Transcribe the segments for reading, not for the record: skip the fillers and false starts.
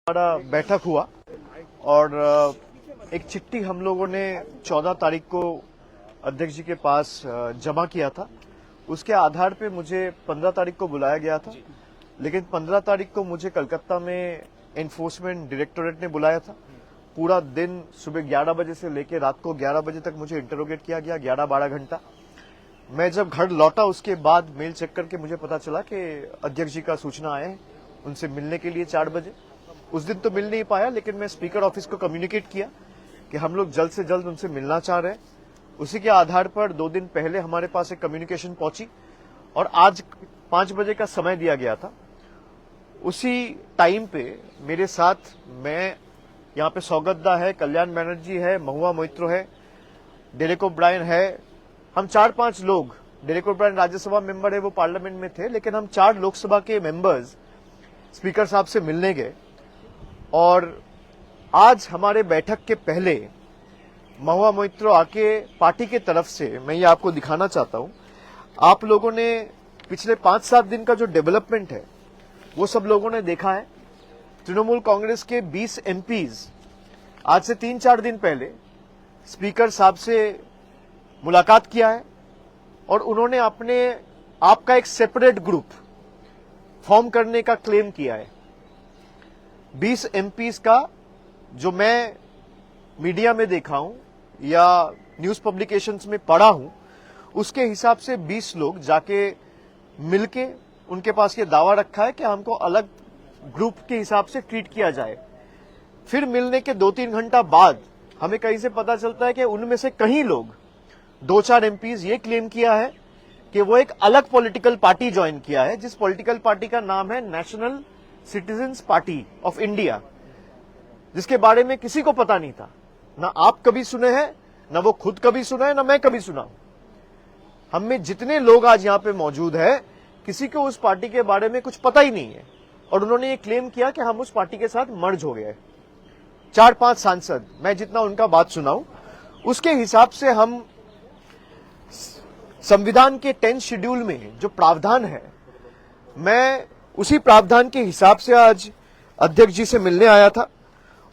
हमारा बैठक हुआ और एक चिट्ठी हम लोगों ने 14 तारीख को अध्यक्ष जी के पास जमा किया था। उसके आधार पे मुझे 15 तारीख को बुलाया गया था, लेकिन 15 तारीख को मुझे कलकत्ता में एनफोर्समेंट डायरेक्टोरेट ने बुलाया था। पूरा दिन सुबह 11 बजे से लेकर रात को 11 बजे तक मुझे इंटरोगेट किया गया, 11-12 घंटा। मैं जब घर लौटा उसके बाद मेल चेक करके मुझे पता चला कि अध्यक्ष जी का सूचना आए उनसे मिलने के लिए 4 बजे। उस दिन तो मिल नहीं पाया, लेकिन मैं स्पीकर ऑफिस को कम्युनिकेट किया कि हम लोग जल्द से जल्द उनसे मिलना चाह रहे हैं। उसी के आधार पर 2 दिन पहले हमारे पास एक कम्युनिकेशन पहुंची और आज 5 बजे का समय दिया गया था। उसी टाइम पे मेरे साथ मैं यहाँ पे सौगतदा है, कल्याण बनर्जी है, महुआ मोइत्रो है, डेरेक ओब्रायन है। हम 4-5 लोग, डेरेक ओब्रायन राज्यसभा मेंबर है, वो पार्लियामेंट में थे, लेकिन हम 4 लोकसभा के मेंबर्स स्पीकर साहब से मिलने गए। और आज हमारे बैठक के पहले महुआ मोइत्रो आके पार्टी के तरफ से, मैं ये आपको दिखाना चाहता हूं, आप लोगों ने पिछले 5-7 दिन का जो डेवलपमेंट है वो सब लोगों ने देखा है। तृणमूल कांग्रेस के 20 एमपीज आज से 3-4 दिन पहले स्पीकर साहब से मुलाकात किया है और उन्होंने अपने आप का एक सेपरेट ग्रुप फॉर्म करने का क्लेम किया है। 20 एमपीज का जो मैं मीडिया में देखा हूं या न्यूज पब्लिकेशंस में पढ़ा हूं, उसके हिसाब से 20 लोग जाके मिलके उनके पास ये दावा रखा है कि हमको अलग ग्रुप के हिसाब से ट्रीट किया जाए। फिर मिलने के 2-3 घंटा बाद हमें कहीं से पता चलता है कि उनमें से कई लोग, 2-4 एमपीज ये क्लेम किया है कि वो एक अलग पॉलिटिकल पार्टी ज्वाइन किया है, जिस पॉलिटिकल पार्टी का नाम है national citizens party of India, जिसके बारे में किसी को पता नहीं था। ना आप कभी सुने हैं, ना वो खुद कभी सुना है, ना मैं कभी सुना। हम में जितने लोग आज यहाँ पे मौजूद है, किसी को उस पार्टी के बारे में कुछ पता ही नहीं है। और उन्होंने ये क्लेम किया कि हम उस पार्टी के साथ मर्ज हो गए। 4-5 सांसद, मैं जितना उनका बात सुनाऊं, उसके हिसाब से हम संविधान के 10th शेड्यूल में जो प्रावधान है, मैं उसी प्रावधान के हिसाब से आज अध्यक्ष जी से मिलने आया था।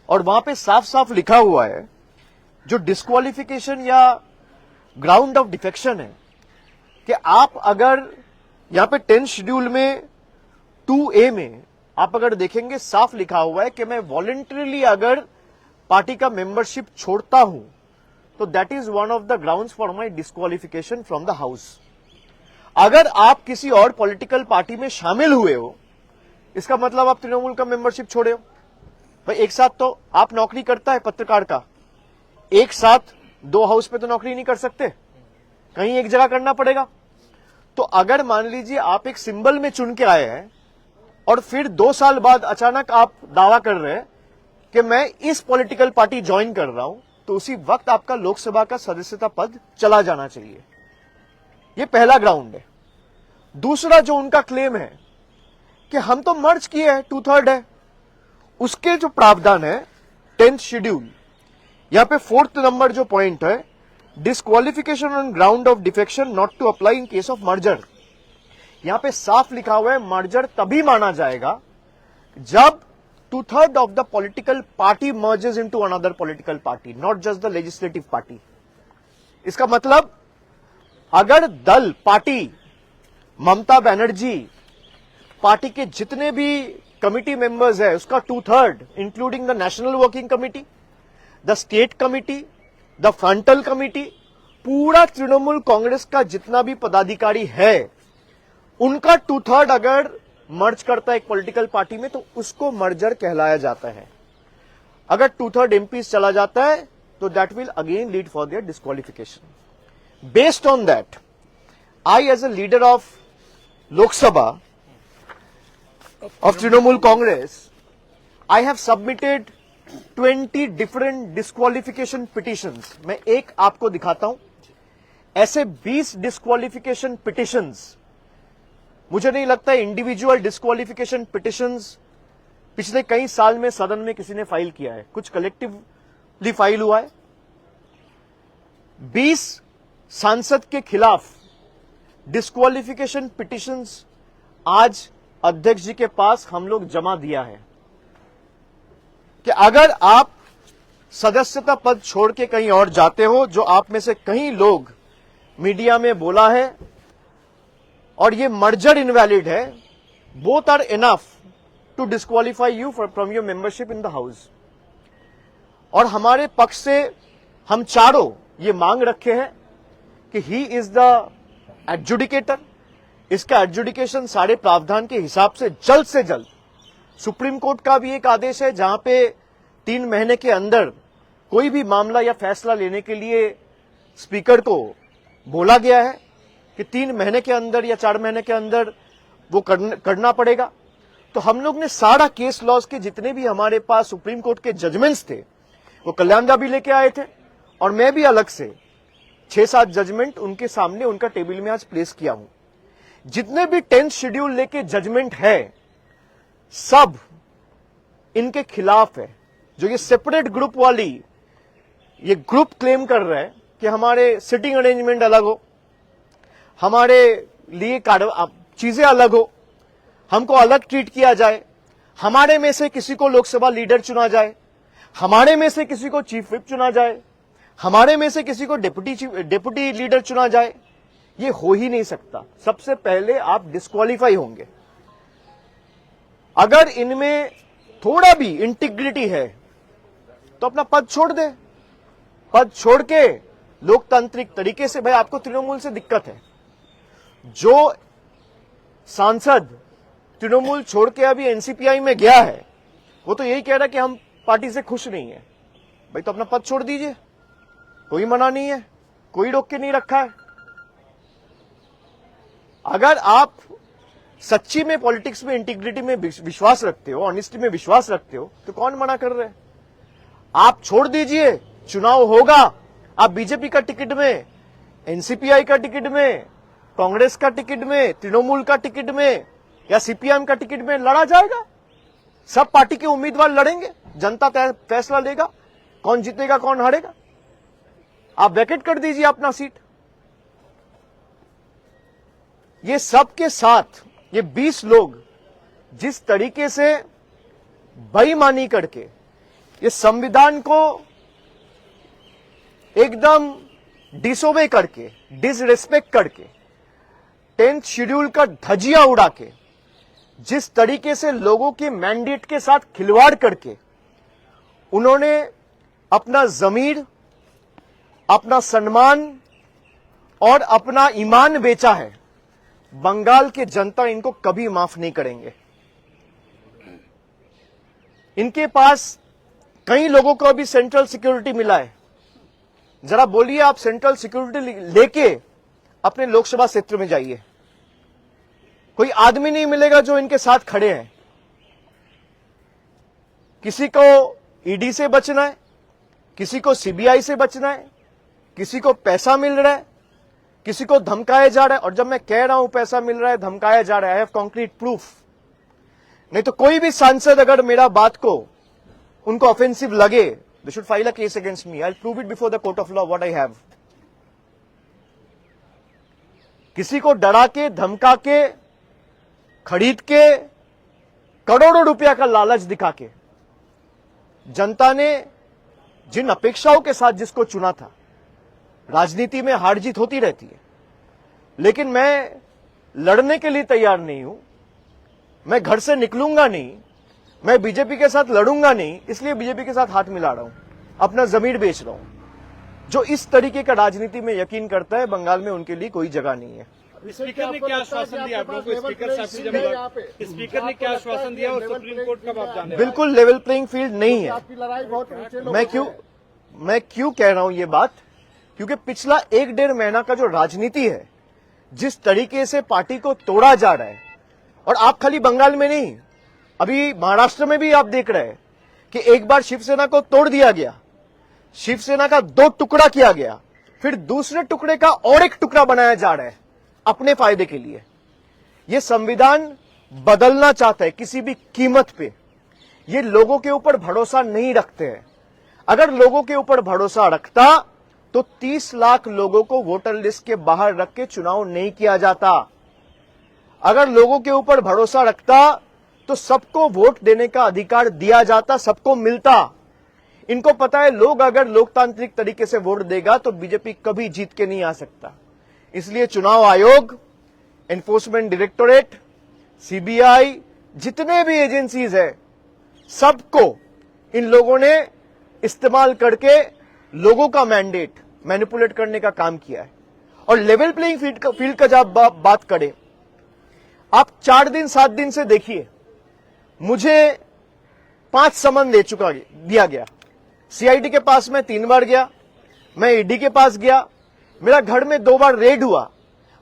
और वहां पे साफ साफ लिखा हुआ है, जो डिस्क्वालिफिकेशन या ग्राउंड ऑफ डिफेक्शन है, कि आप अगर यहां पे 10th शेड्यूल में 2A में आप अगर देखेंगे, साफ लिखा हुआ है कि मैं वॉलंटरीली अगर पार्टी का मेंबरशिप छोड़ता हूं तो that is one of the grounds for my disqualification from the house. अगर आप किसी और पॉलिटिकल पार्टी में शामिल हुए हो, इसका मतलब आप तृणमूल का मेंबरशिप छोड़े हो। भाई एक साथ तो आप नौकरी करता है पत्रकार का, एक साथ 2 हाउस पे तो नौकरी नहीं कर सकते, कहीं एक जगह करना पड़ेगा। तो अगर मान लीजिए आप एक सिंबल में चुन के आए हैं और फिर 2 साल बाद अचानक आप दावा कर रहे हैं कि मैं इस पॉलिटिकल पार्टी ज्वाइन कर रहा हूं, तो उसी वक्त आपका लोकसभा का सदस्यता पद चला जाना चाहिए। ये पहला ग्राउंड है। दूसरा जो उनका क्लेम है कि हम तो मर्ज किए हैं, 2/3 है, उसके जो प्रावधान है 10th शेड्यूल, यहां पे 4th नंबर जो पॉइंट है, disqualification on ground of defection not to apply in case of merger. यहां पे साफ लिखा हुआ है, मर्जर तभी माना जाएगा जब 2/3 of the political party merges into another political party, not just the legislative party. इसका मतलब अगर दल, पार्टी, ममता बनर्जी, पार्टी के जितने भी कमिटी मेंबर्स है, उसका 2/3 including the national working committee, the state committee, the frontal committee, पूरा तृणमूल कांग्रेस का जितना भी पदाधिकारी है, उनका 2/3 अगर मर्ज करता है एक पॉलिटिकल पार्टी में, तो उसको मर्जर कहलाया जाता है। अगर 2/3 एमपीज चला जाता है तो that will again lead for their disqualification. Based on that, I as a leader of Lok Sabha of Trinamool Congress, I have submitted 20 different disqualification petitions. मैं एक आपको दिखाता हूं। ऐसे 20 disqualification petitions, मुझे नहीं लगता इंडिविजुअल डिस्क्वालिफिकेशन पिटिशंस पिछले कई साल में सदन में किसी ने फाइल किया है। कुछ कलेक्टिवली फाइल हुआ है। 20 सांसद के खिलाफ डिस्क्वालिफिकेशन पिटिशंस आज अध्यक्ष जी के पास हम लोग जमा दिया है। कि अगर आप सदस्यता पद छोड़ के कहीं और जाते हो, जो आप में से कई लोग मीडिया में बोला है, और ये मर्जर इनवैलिड है, both are enough to disqualify you from your membership in the house. और हमारे पक्ष से हम चारों ये मांग रखे हैं कि ही इज द एडजुडिकेटर, इसका एडजुडिकेशन सारे प्रावधान के हिसाब से जल्द सुप्रीम कोर्ट का भी एक आदेश है जहां पे 3 महीने के अंदर कोई भी मामला या फैसला लेने के लिए स्पीकर को बोला गया है कि 3 महीने के अंदर या 4 महीने के अंदर वो करना पड़ेगा। तो हम लोग ने सारा केस लॉज के जितने भी हमारे पास सुप्रीम कोर्ट के जजमेंट्स थे वो कल्याण दा भी लेके आए थे, और मैं भी अलग से 6-7 जजमेंट उनके सामने उनका टेबल में आज प्लेस किया हूं। जितने भी 10th शेड्यूल लेके जजमेंट है सब इनके खिलाफ है। जो ये सेपरेट ग्रुप वाली ये ग्रुप क्लेम कर रहा है कि हमारे सिटिंग अरेंजमेंट अलग हो, हमारे लिए चीजें अलग हो, हमको अलग ट्रीट किया जाए, हमारे में से किसी को लोकसभा लीडर चुना जाए, हमारे में से किसी को चीफ व्हिप चुना जाए, हमारे में से किसी को डेप्यूटी लीडर चुना जाए, ये हो ही नहीं सकता। सबसे पहले आप डिस्क्वालीफाई होंगे। अगर इनमें थोड़ा भी इंटीग्रिटी है तो अपना पद छोड़ दे, पद छोड़ के लोकतांत्रिक तरीके से, भाई आपको तृणमूल से दिक्कत है, जो सांसद तृणमूल छोड़ के अभी एनसीपीआई में गया है वो तो यही कह रहा है कि हम पार्टी से खुश नहीं है। भाई तो अपना पद छोड़ दीजिए, कोई मना नहीं है, कोई रोक के नहीं रखा है। अगर आप सच्ची में पॉलिटिक्स में इंटीग्रिटी में विश्वास रखते हो, ऑनेस्टी में विश्वास रखते हो, तो कौन मना कर रहे हैं? आप छोड़ दीजिए, चुनाव होगा, आप बीजेपी का टिकट में, एनसीपीआई का टिकट में, कांग्रेस का टिकट में, तृणमूल का टिकट में या सीपीएम का टिकट में लड़ा जाएगा। सब पार्टी के उम्मीदवार लड़ेंगे, जनता फैसला लेगा कौन जीतेगा कौन हारेगा। आप वैकेट कर दीजिए अपना सीट। ये सब के साथ ये 20 लोग जिस तरीके से बेईमानी करके ये संविधान को एकदम डिसोबे करके, डिसरिस्पेक्ट करके, 10th शेड्यूल का धजिया उड़ा के, जिस तरीके से लोगों के मैंडेट के साथ खिलवाड़ करके उन्होंने अपना जमीर, अपना सम्मान और अपना ईमान बेचा है, बंगाल के जनता इनको कभी माफ नहीं करेंगे। इनके पास कई लोगों को अभी सेंट्रल सिक्योरिटी मिला है। जरा बोलिए, आप सेंट्रल सिक्योरिटी लेके अपने लोकसभा क्षेत्र में जाइए, कोई आदमी नहीं मिलेगा जो इनके साथ खड़े हैं। किसी को ईडी से बचना है, किसी को सीबीआई से बचना है, किसी को पैसा मिल रहा है, किसी को धमकाया जा रहा है। और जब मैं कह रहा हूं पैसा मिल रहा है, धमकाया जा रहा है, आई हैव कॉन्क्रीट प्रूफ। नहीं तो कोई भी सांसद अगर मेरा बात को उनको ऑफेंसिव लगे, they should file a case against me, I will prove it before the court of law what I have. किसी को डरा के, धमका के, खरीद के, करोड़ों रुपया का लालच दिखा के जनता ने जिन अपेक्षाओं के साथ जिसको चुना था, राजनीति में हार जीत होती रहती है, लेकिन मैं लड़ने के लिए तैयार नहीं हूं। मैं घर से निकलूंगा नहीं, मैं बीजेपी के साथ लड़ूंगा नहीं, इसलिए बीजेपी के साथ हाथ मिला रहा हूं, अपना जमीर बेच रहा हूं। जो इस तरीके का राजनीति में यकीन करता है, बंगाल में उनके लिए कोई जगह नहीं है। स्पीकर ने क्या आश्वासन दिया आप लोगों को? स्पीकर साहब से जब स्पीकर ने क्या आश्वासन दिया और सुप्रीम कोर्ट कब आप जाने? बिल्कुल लेवल प्लेइंग फील्ड नहीं है। मैं क्यों कह रहा हूं ये बात? क्योंकि पिछला 1-1.5 महीना का जो राजनीति है, जिस तरीके से पार्टी को तोड़ा जा रहा है, और आप खाली बंगाल में नहीं, अभी महाराष्ट्र में भी आप देख रहे हैं कि एक बार शिवसेना को तोड़ दिया गया, शिवसेना का 2 टुकड़ा किया गया, फिर दूसरे टुकड़े का और एक टुकड़ा बनाया जा रहा है अपने फायदे के लिए। यह संविधान बदलना चाहता है किसी भी कीमत पे। ये लोगों के ऊपर भरोसा नहीं रखते हैं। अगर लोगों के ऊपर भरोसा रखता तो 30 लाख लोगों को वोटर लिस्ट के बाहर रख के चुनाव नहीं किया जाता। अगर लोगों के ऊपर भरोसा रखता तो सबको वोट देने का अधिकार दिया जाता, सबको मिलता। इनको पता है लोग अगर लोकतांत्रिक तरीके से वोट देगा तो बीजेपी कभी जीत के नहीं आ सकता। इसलिए चुनाव आयोग, एनफोर्समेंट डायरेक्टोरेट, सीबीआई, जितने भी एजेंसीज है, सबको इन लोगों ने इस्तेमाल करके लोगों का मैंडेट मैनिपुलेट करने का काम किया है। और लेवल प्लेइंग फील्ड का जब बात करें, आप 4 दिन 7 दिन से देखिए, मुझे 5 समन दिया गया। सीआईडी के पास मैं 3 बार गया, मैं ईडी के पास गया, मेरा घर में 2 बार रेड हुआ,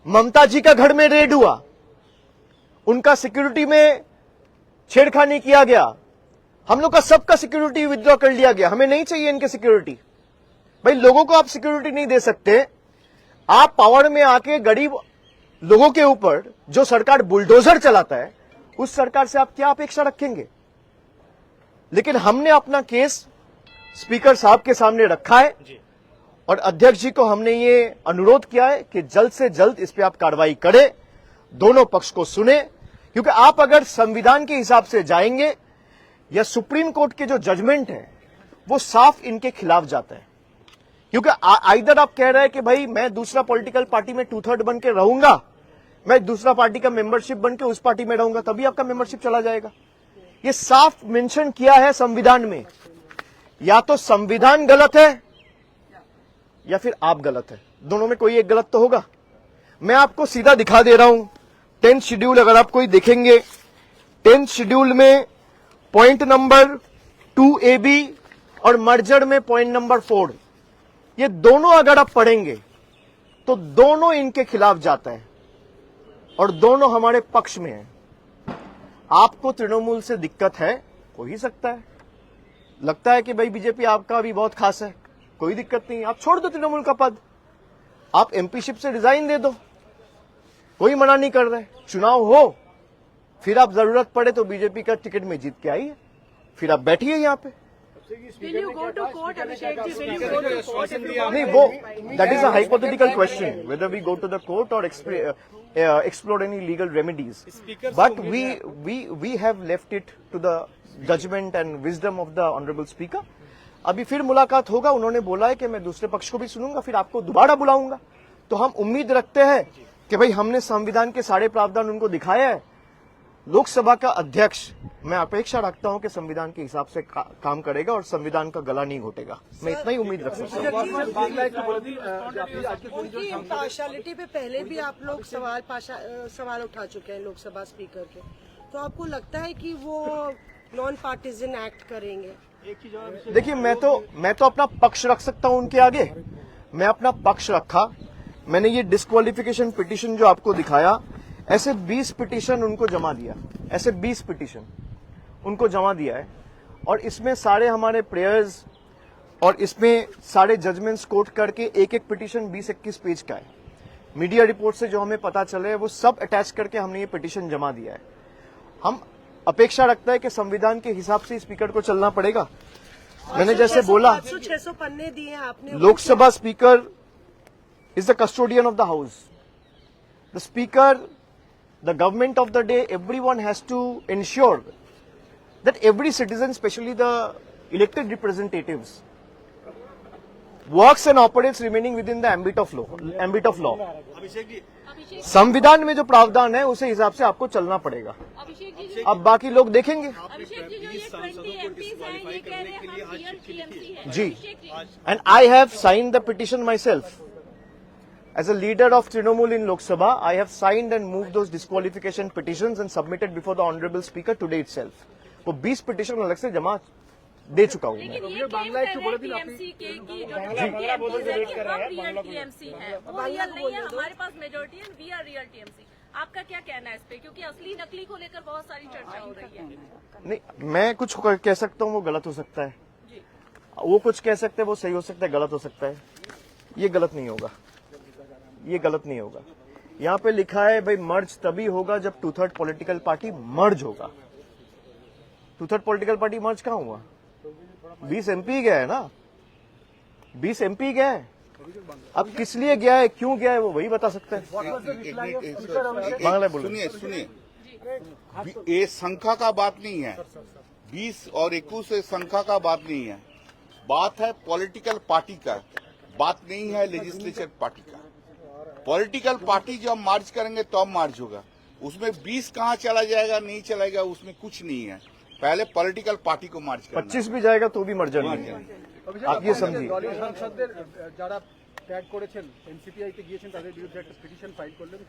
ममता जी का घर में रेड हुआ, उनका सिक्योरिटी में छेड़खानी किया गया, हम लोग का सबका सिक्योरिटी विथड्रॉ कर लिया गया। हमें नहीं चाहिए इनके सिक्योरिटी। भाई लोगों को आप सिक्योरिटी नहीं दे सकते, आप पावर में आके गरीब लोगों के ऊपर जो सरकार बुलडोजर चलाता है, उस सरकार से आप क्या अपेक्षा रखेंगे? लेकिन हमने अपना केस स्पीकर साहब के सामने रखा है और अध्यक्ष जी को हमने ये अनुरोध किया है कि जल्द से जल्द इस पे आप कार्रवाई करें, दोनों पक्ष को सुने, क्योंकि आप अगर संविधान के हिसाब से जाएंगे या सुप्रीम कोर्ट के जो जजमेंट है वो साफ इनके खिलाफ जाता है। क्योंकि आइदर आप कह रहे हैं कि भाई मैं दूसरा पॉलिटिकल पार्टी में 2/3 बन के रहूंगा, मैं दूसरा पार्टी का मेंबरशिप बन के उस पार्टी में रहूंगा, तभी आपका मेंबरशिप चला जाएगा। ये साफ मेंशन किया है संविधान में। या तो संविधान गलत है या फिर आप गलत है, दोनों में कोई एक गलत तो होगा। मैं आपको सीधा दिखा दे रहा हूं 10th शेड्यूल, अगर आप कोई देखेंगे 10th शेड्यूल में पॉइंट नंबर 2AB और मर्जर में पॉइंट नंबर 4, ये दोनों अगर आप पढ़ेंगे तो दोनों इनके खिलाफ जाता है और दोनों हमारे पक्ष में है। आपको तृणमूल से दिक्कत है, हो ही सकता है, लगता है कि भाई बीजेपी आपका भी बहुत खास है, कोई दिक्कत नहीं, आप छोड़ दो तृणमूल का पद, आप एमपीशिप से रिजाइन दे दो, कोई मना नहीं कर रहे। चुनाव हो, फिर आप जरूरत पड़े तो बीजेपी का टिकट में जीत के आइए, फिर आप बैठिए यहां पे। नहीं, वो that is a hypothetical question whether we go to the court और explore any legal remedies, but we have left it to the judgment and wisdom of the honorable speaker. अभी फिर मुलाकात होगा, उन्होंने बोला है कि मैं दूसरे पक्ष को भी सुनूंगा, फिर आपको दोबारा बुलाऊंगा। तो हम उम्मीद रखते हैं कि भाई हमने संविधान के सारे प्रावधान उनको दिखाया है। लोकसभा का अध्यक्ष, मैं अपेक्षा रखता हूं कि संविधान के हिसाब से काम करेगा और संविधान का गला नहीं घोटेगा, मैं इतना ही उम्मीद रख सकता हूं। उनकी इम्पार्शियलिटी पे पहले भी आप लोग सवाल उठा चुके हैं लोकसभा स्पीकर के, तो आपको लगता है कि वो नॉन पार्टीजन एक्ट करेंगे? देखिए, मैं तो अपना पक्ष रख सकता हूं उनके आगे, मैं अपना पक्ष रखा। मैंने ये डिस्क्वालिफिकेशन पिटीशन जो आपको दिखाया, ऐसे 20 पिटीशन उनको जमा दिया, ऐसे 20 पिटीशन उनको जमा दिया है, और इसमें सारे हमारे प्रेयर्स और इसमें सारे जजमेंट्स कोट करके एक एक पिटीशन 20-21 पेज का है। मीडिया रिपोर्ट से जो हमें पता चले वो सब अटैच करके हमने ये पिटीशन जमा दिया है। हम अपेक्षा रखता है कि संविधान के हिसाब से स्पीकर को चलना पड़ेगा। मैंने जैसे बोला, 500-600 पन्ने दिए आपने। Lok Sabha speaker is the custodian of the house, the speaker, the government of the day, everyone has to ensure that every citizen, especially the elected representatives, works and operates remaining within the ambit of law. संविधान में जो प्रावधान है उसे हिसाब से आपको चलना पड़ेगा। अब बाकी लोग देखेंगे जी। And I have signed the petition myself as a leader of Trinamool in Lok Sabha. I have signed and moved those disqualification petitions and submitted before the honorable speaker today itself. वो 20 petition अलग से जमा दे चुका हूँ मैं। हमारे पास majority है, we are real TMC. आपका क्या कहना है इस पे, क्योंकि असली नकली को लेकर बहुत सारी चर्चा हो रही है? नहीं, मैं कुछ कह सकता हूँ वो गलत हो सकता है, वो कुछ कह सकते हैं वो सही हो सकता है, गलत हो सकता है। ये गलत नहीं होगा, ये गलत नहीं होगा। यहाँ पे लिखा है भाई मर्ज तभी होगा जब 2/3 पॉलिटिकल पार्टी मर्ज होगा। 2/3 पॉलिटिकल पार्टी मर्ज कहाँ हुआ? 20 MP गया है ना, 20 MP गया है। अब किस लिए गया है, क्यों गया है, वो वही बता सकते हैं। बांग्ला बोलो। सुनिए ये संख्या का बात नहीं है, 20 और 21 संख्या का बात नहीं है, बात है पॉलिटिकल पार्टी का, बात नहीं है लेजिस्लेचर पार्टी का। पॉलिटिकल पार्टी जब मार्च करेंगे तो अब मार्च होगा, उसमें 20 कहाँ चला जाएगा नहीं चलेगा उसमें कुछ नहीं है, पहले पॉलिटिकल पार्टी को मार्च करना। 25 भी जाएगा तो भी मर्जर नहीं है, आप ये समझिए। দলীয় সাংসদদের যারা ট্যাগ করেছেন এনসিপিআইতে গিয়েছেন তাদের বিরুদ্ধে একটা পিটিশন ফাইল করলেন।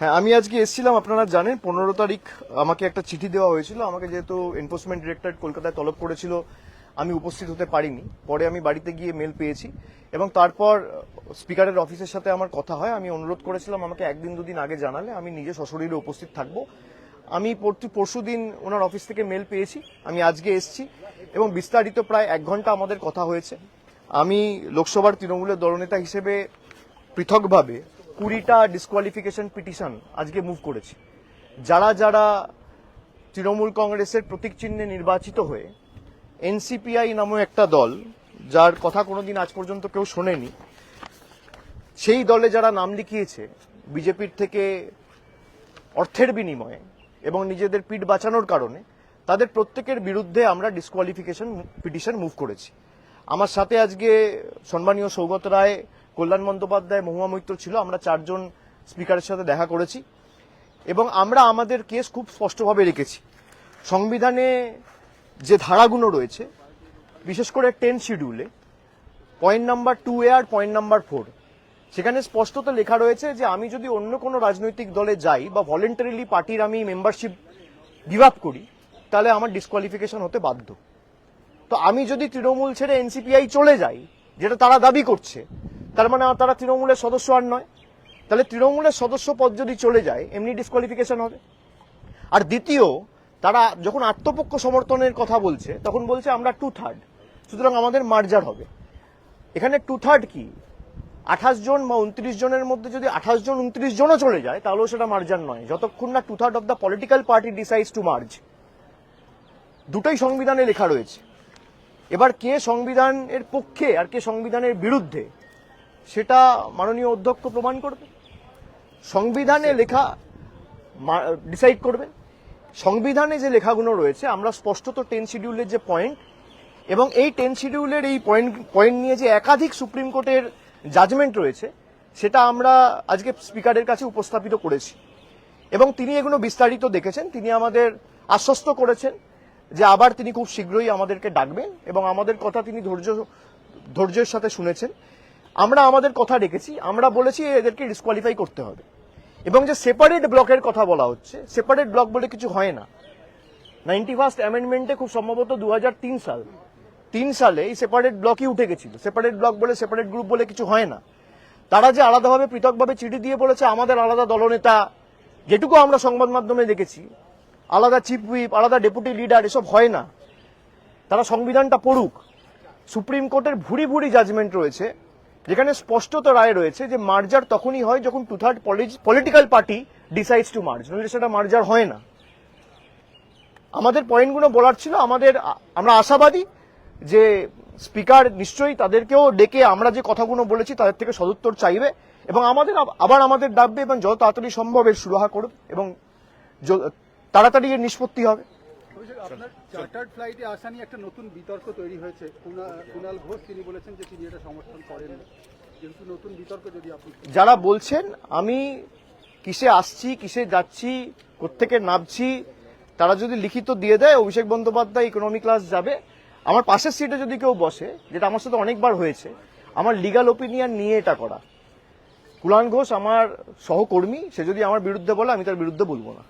হ্যাঁ, আমি আজকে এসেছিলাম, আপনারা জানেন 15 তারিখ আমাকে একটা চিঠি দেওয়া হয়েছিল। আমাকে যেহেতু এনফোর্সমেন্ট ডিরেক্টরেট কলকাতায় তলব করেছিল, আমি উপস্থিত হতে পারিনি। পরে আমি বাড়িতে গিয়ে মেল পেয়েছি এবং তারপর স্পিকারের অফিসের সাথে আমার কথা হয়। আমি অনুরোধ করেছিলাম আমাকে একদিন দুদিন আগে জানালে আমি নিজে সশরীরে উপস্থিত থাকবো। আমি পরশুদিন ওনার অফিস থেকে মেল পেয়েছি, আমি আজকে এসেছি এবং বিস্তারিত প্রায় 1 ঘন্টা আমাদের কথা হয়েছে। আমি লোকসভার তৃণমূলের দলনেতা হিসেবে পৃথকভাবে 20টা ডিসকোয়ালিফিকেশন পিটিশন আজকে মুভ করেছি। যারা যারা তৃণমূল কংগ্রেসের প্রতীক চিহ্নে নির্বাচিত হয়ে এনসিপিআই নামে একটা দল, যার কথা কোনোদিন আজ পর্যন্ত কেউ শোনেনি, সেই দলে যারা নাম লিখিয়েছে বিজেপির থেকে অর্থের বিনিময়ে এবং নিজেদের পিঠ বাঁচানোর কারণে, তাদের প্রত্যেকের বিরুদ্ধে আমরা ডিসকোয়ালিফিকেশন পিটিশন মুভ করেছি। আমার সাথে আজকে সম্মানীয় সৌগত রায়, কল্যাণ বন্দ্যোপাধ্যায়, মহুয়া মৈত্র ছিল। আমরা 4 জন স্পিকারের সাথে দেখা করেছি এবং আমরা আমাদের কেস খুব স্পষ্টভাবে রেখেছি। সংবিধানে যে ধারাগুলো রয়েছে, বিশেষ করে 10 শিডিউলে পয়েন্ট নাম্বার 2A আর পয়েন্ট নাম্বার 4, সেখানে স্পষ্টত লেখা রয়েছে যে আমি যদি অন্য কোনো রাজনৈতিক দলে যাই বা ভলেন্টারিলি পার্টির আমি মেম্বারশিপ গিভ আপ করি, তাহলে আমার ডিসকোয়ালিফিকেশন হতে বাধ্য। তো আমি যদি তৃণমূল ছেড়ে এনসিপিআই চলে যাই, যেটা তারা দাবি করছে, তার মানে তারা তৃণমূলের সদস্য আর নয়। তাহলে তৃণমূলের সদস্য পদ যদি চলে যায় এমনি ডিসকোয়ালিফিকেশন হবে। আর দ্বিতীয়, তারা যখন আত্মপক্ষ সমর্থনের কথা বলছে তখন বলছে আমরা 2/3, সুতরাং আমাদের মার্জার হবে। এখানে 2/3 কি? 28 জন বা 29 জনের মধ্যে যদি 28 জন 29 জনও চলে যায় তাহলেও সেটা মার্জার নয়, যতক্ষণ না 2/3 of the political party decides two merge. দুটোই সংবিধানে লেখা রয়েছে। এবার কে সংবিধানের পক্ষে আর কে সংবিধানের বিরুদ্ধে, সেটা মাননীয় অধ্যক্ষ প্রমাণ করবে, সংবিধানে লেখা ডিসাইড করবে। সংবিধানে যে লেখাগুলো রয়েছে, আমরা স্পষ্টত 10 শিডিউলের যে পয়েন্ট এবং এই 10 শিডিউলের এই পয়েন্ট নিয়ে যে একাধিক সুপ্রিম কোর্টের জাজমেন্ট রয়েছে, সেটা আমরা আজকে স্পিকারের কাছে উপস্থাপিত করেছি এবং তিনি এগুলো বিস্তারিত দেখেছেন। তিনি আমাদের আশ্বস্ত করেছেন যে আবার তিনি খুব শীঘ্রই আমাদেরকে ডাকবেন এবং আমাদের কথা তিনি ধৈর্যের সাথে শুনেছেন। আমরা আমাদের কথা রেখেছি, আমরা বলেছি এদেরকে ডিসকোয়ালিফাই করতে হবে। এবং যে সেপারেট ব্লকের কথা বলা হচ্ছে, সেপারেট ব্লক বলে কিছু হয় না। 91st অ্যামেন্ডমেন্টে খুব সম্ভবত 2003 সালে এই সেপারেট ব্লকই উঠে গেছিল। সেপারেট ব্লক বলে, সেপারেট গ্রুপ বলে কিছু হয় না। তারা যে আলাদাভাবে পৃথকভাবে চিঠি দিয়ে বলেছে আমাদের আলাদা দলনেতা, যেটুকু আমরা সংবাদ মাধ্যমে দেখেছি, আলাদা চিফ হুইপ, আলাদা ডেপুটি লিডার, এসব হয় না। তারা সংবিধানটা পড়ুক। সুপ্রিম কোর্টের ভুরি ভুরি জাজমেন্ট রয়েছে যেখানে স্পষ্টত রায় রয়েছে যে মার্জার তখনই হয় যখন 2/3 political party decides two merge, নইলে সেটা মার্জার হয় না। আমাদের পয়েন্টগুলো বলার ছিল। আমরা আশাবাদী যে স্পিকার নিশ্চয়ই তাদেরকেও ডেকে আমরা যে কথাগুলো বলেছি তাদের থেকে সদুত্তর চাইবে এবং আমাদের ডাকবে এবং যত তাড়াতাড়ি সম্ভব এর সুরাহা করবে এবং তাড়াতাড়ি এর নিষ্পত্তি হবে। আপনার চার্টার্ড ফ্লাইটে আসা নিয়ে একটা নতুন বিতর্ক তৈরি হয়েছে। কুণাল ঘোষ তিনি বলেছেন যে তিনি এটা সমর্থন করেন, কিন্তু নতুন বিতর্ক যদি আপনি যারা বলছেন আমি কিসে আসছি, কিসে যাচ্ছি, কোত্থেকে নামছি, তারা যদি লিখিত দিয়ে দেয় অভিষেক বন্দ্যোপাধ্যায় ইকোনমি ক্লাস যাবে, আমার পাশের সিটে যদি কেউ বসে, যেটা আমার সাথে অনেকবার হয়েছে, আমার লিগাল ওপিনিয়ন নিয়ে এটা করা। কুণাল ঘোষ আমার সহকর্মী, সে যদি আমার বিরুদ্ধে বলে আমি তার বিরুদ্ধে বলবো না।